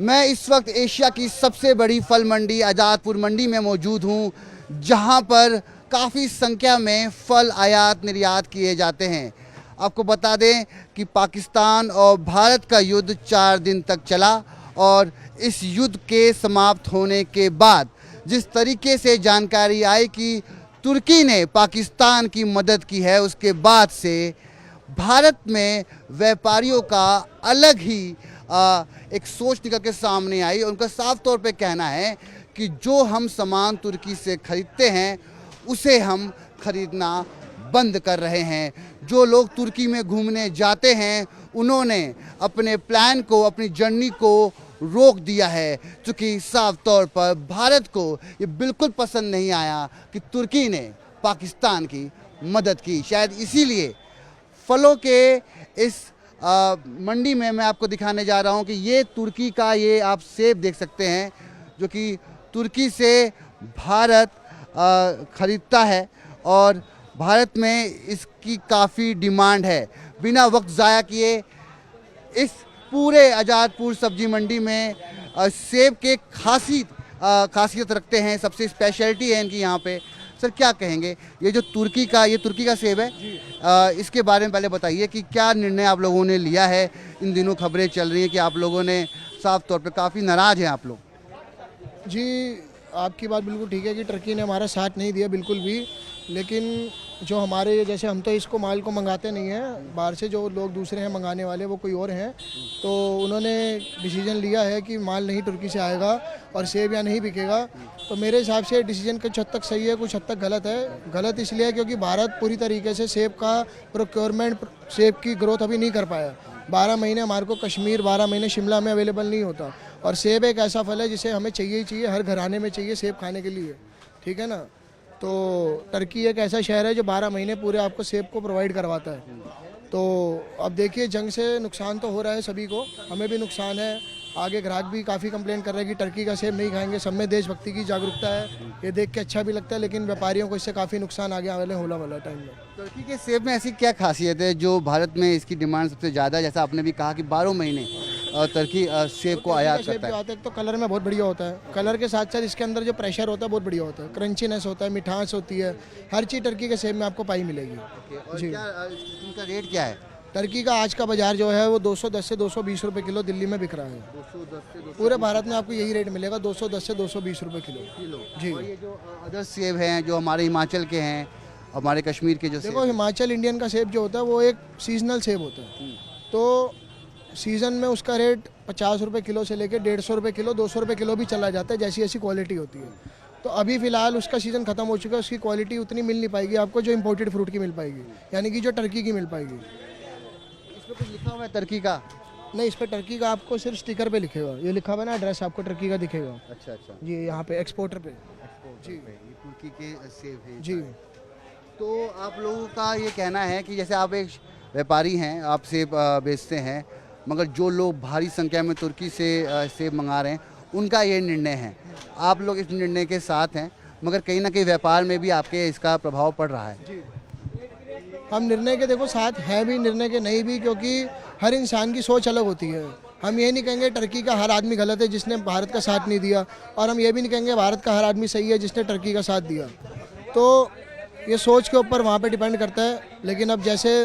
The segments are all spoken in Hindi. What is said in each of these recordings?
मैं इस वक्त एशिया की सबसे बड़ी फल मंडी आज़ादपुर मंडी में मौजूद हूँ, जहाँ पर काफ़ी संख्या में फल आयात निर्यात किए जाते हैं। आपको बता दें कि पाकिस्तान और भारत का युद्ध 4 दिन तक चला और इस युद्ध के समाप्त होने के बाद जिस तरीके से जानकारी आई कि तुर्की ने पाकिस्तान की मदद की है, उसके बाद से भारत में व्यापारियों का अलग ही एक सोच निकल के सामने आई। उनका साफ तौर पे कहना है कि जो हम सामान तुर्की से खरीदते हैं उसे हम खरीदना बंद कर रहे हैं। जो लोग तुर्की में घूमने जाते हैं उन्होंने अपने प्लान को, अपनी जर्नी को रोक दिया है, क्योंकि साफ तौर पर भारत को ये बिल्कुल पसंद नहीं आया कि तुर्की ने पाकिस्तान की मदद की। शायद इसीलिए फलों के इस मंडी में मैं आपको दिखाने जा रहा हूं कि ये तुर्की का, ये आप सेब देख सकते हैं जो कि तुर्की से भारत ख़रीदता है और भारत में इसकी काफ़ी डिमांड है। बिना वक्त ज़ाया किए इस पूरे आज़ादपुर सब्जी मंडी में सेब के खासियत रखते हैं, सबसे स्पेशलिटी है इनकी यहाँ पे। सर क्या कहेंगे, ये जो तुर्की का सेब है, इसके बारे में पहले बताइए कि क्या निर्णय आप लोगों ने लिया है। इन दिनों खबरें चल रही हैं कि आप लोगों ने साफ तौर पे काफ़ी नाराज़ हैं आप लोग। जी, आपकी बात बिल्कुल ठीक है कि टर्की ने हमारा साथ नहीं दिया बिल्कुल भी, लेकिन जो हमारे, जैसे हम तो इसको माल को मंगाते नहीं हैं, बाहर से जो लोग दूसरे हैं मंगाने वाले वो कोई और हैं, तो उन्होंने डिसीजन लिया है कि माल नहीं तुर्की से आएगा और सेब यहाँ नहीं बिकेगा। तो मेरे हिसाब से डिसीजन कुछ हद तक सही है, कुछ हद तक गलत है। गलत इसलिए है क्योंकि भारत पूरी तरीके से सेब का प्रोक्योरमेंट, सेब की ग्रोथ अभी नहीं कर पाया। 12 महीने हमारे को कश्मीर, 12 महीने शिमला में अवेलेबल नहीं होता, और सेब एक ऐसा फल है जिसे हमें चाहिए ही चाहिए, हर घराने में चाहिए सेब खाने के लिए, ठीक है ना। तो टर्की एक ऐसा शहर है जो 12 महीने पूरे आपको सेब को प्रोवाइड करवाता है। तो अब देखिए, जंग से नुकसान तो हो रहा है सभी को, हमें भी नुकसान है। आगे ग्राहक भी काफ़ी कंप्लेंट कर रहे हैं कि टर्की का सेब नहीं खाएंगे। सब में देशभक्ति की जागरूकता है, ये देख के अच्छा भी लगता है, लेकिन व्यापारियों को इससे काफ़ी नुकसान आगे आने वाले होला टाइम में। तुर्की के सेब में ऐसी क्या खासियत है जो भारत में इसकी डिमांड सबसे ज़्यादा है? जैसा आपने भी कहा कि 12 महीने तुर्की सेब को आयात करता है। तो कलर में बहुत बढ़िया होता है, कलर के साथ साथ इसके अंदर जो प्रेशर होता है बहुत बढ़िया होता है, क्रंचीनेस होता है, मिठास होती है, हर चीज़ टर्की के सेब में आपको पाई मिलेगी। और जी, इनका रेट क्या है? टर्की का आज का बाजार जो है वो 210 से 220 रुपये किलो दिल्ली में बिक रहा है। 210 से पूरे भारत में आपको यही रेट मिलेगा, 210 से 220 रुपये किलो। जी, और ये जो अदर सेब हैं जो हमारे हिमाचल के हैं, हमारे कश्मीर के जो देखो हिमाचल इंडियन का सेब जो होता है वो एक सीजनल सेब होता है, तो सीज़न में उसका रेट 50 रुपये किलो से लेकर 150 रुपये किलो, 200 रुपये किलो भी चला जाता है, जैसी ऐसी क्वालिटी होती है। तो अभी फ़िलहाल उसका सीज़न ख़त्म हो चुका है, उसकी क्वालिटी उतनी मिल नहीं पाएगी आपको जो इम्पोर्टेड फ्रूट की मिल पाएगी, यानी कि जो टर्की की मिल पाएगी। इसमें कुछ लिखा हुआ है टर्की का? नहीं, इस पर टर्की का आपको सिर्फ स्टिकर पे लिखेगा, ये लिखा हुआ है ना एड्रेस, आपको टर्की का दिखेगा। अच्छा अच्छा, जी, यहाँ पे एक्सपोर्टर पे। जी, ये तुर्की के सेब है। जी, तो आप लोगों का ये कहना है कि जैसे आप एक व्यापारी हैं, आप सेब बेचते हैं, मगर जो लोग भारी संख्या में तुर्की से सेब मंगा रहे हैं उनका ये निर्णय है, आप लोग इस निर्णय के साथ हैं, मगर कहीं ना कहीं व्यापार में भी आपके इसका प्रभाव पड़ रहा है। हम निर्णय के देखो साथ हैं भी, निर्णय के नहीं भी, क्योंकि हर इंसान की सोच अलग होती है। हम ये नहीं कहेंगे टर्की का हर आदमी गलत है जिसने भारत का साथ नहीं दिया, और हम ये भी नहीं कहेंगे भारत का हर आदमी सही है जिसने टर्की का साथ दिया। तो ये सोच के ऊपर वहाँ पे डिपेंड करता है। लेकिन अब जैसे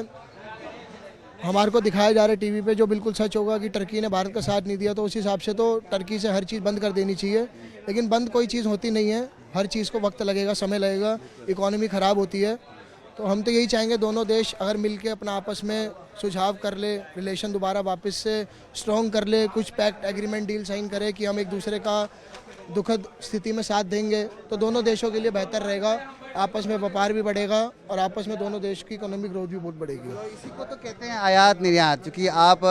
हमारे को दिखाया जा रहा है टीवी पे, जो बिल्कुल सच होगा कि टर्की ने भारत का साथ नहीं दिया, तो उस हिसाब से तो टर्की से हर चीज़ बंद कर देनी चाहिए। लेकिन बंद कोई चीज़ होती नहीं है, हर चीज़ को वक्त लगेगा, समय लगेगा, इकॉनमी ख़राब होती है। तो हम तो यही चाहेंगे दोनों देश अगर मिल के अपना आपस में सुझाव कर ले, रिलेशन दोबारा वापस से स्ट्रॉन्ग कर ले, कुछ पैक्ट एग्रीमेंट डील साइन करे कि हम एक दूसरे का दुखद स्थिति में साथ देंगे, तो दोनों देशों के लिए बेहतर रहेगा, आपस में व्यापार भी बढ़ेगा और आपस में दोनों देश की इकोनॉमिक ग्रोथ भी बहुत बढ़ेगी। तो इसी को तो कहते हैं आयात निर्यात, क्योंकि आप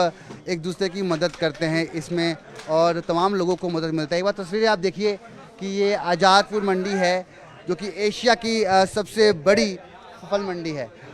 एक दूसरे की मदद करते हैं इसमें और तमाम लोगों को मदद मिलता है। एक बार तस्वीरें आप देखिए कि ये आज़ादपुर मंडी है जो कि एशिया की सबसे बड़ी फल मंडी है।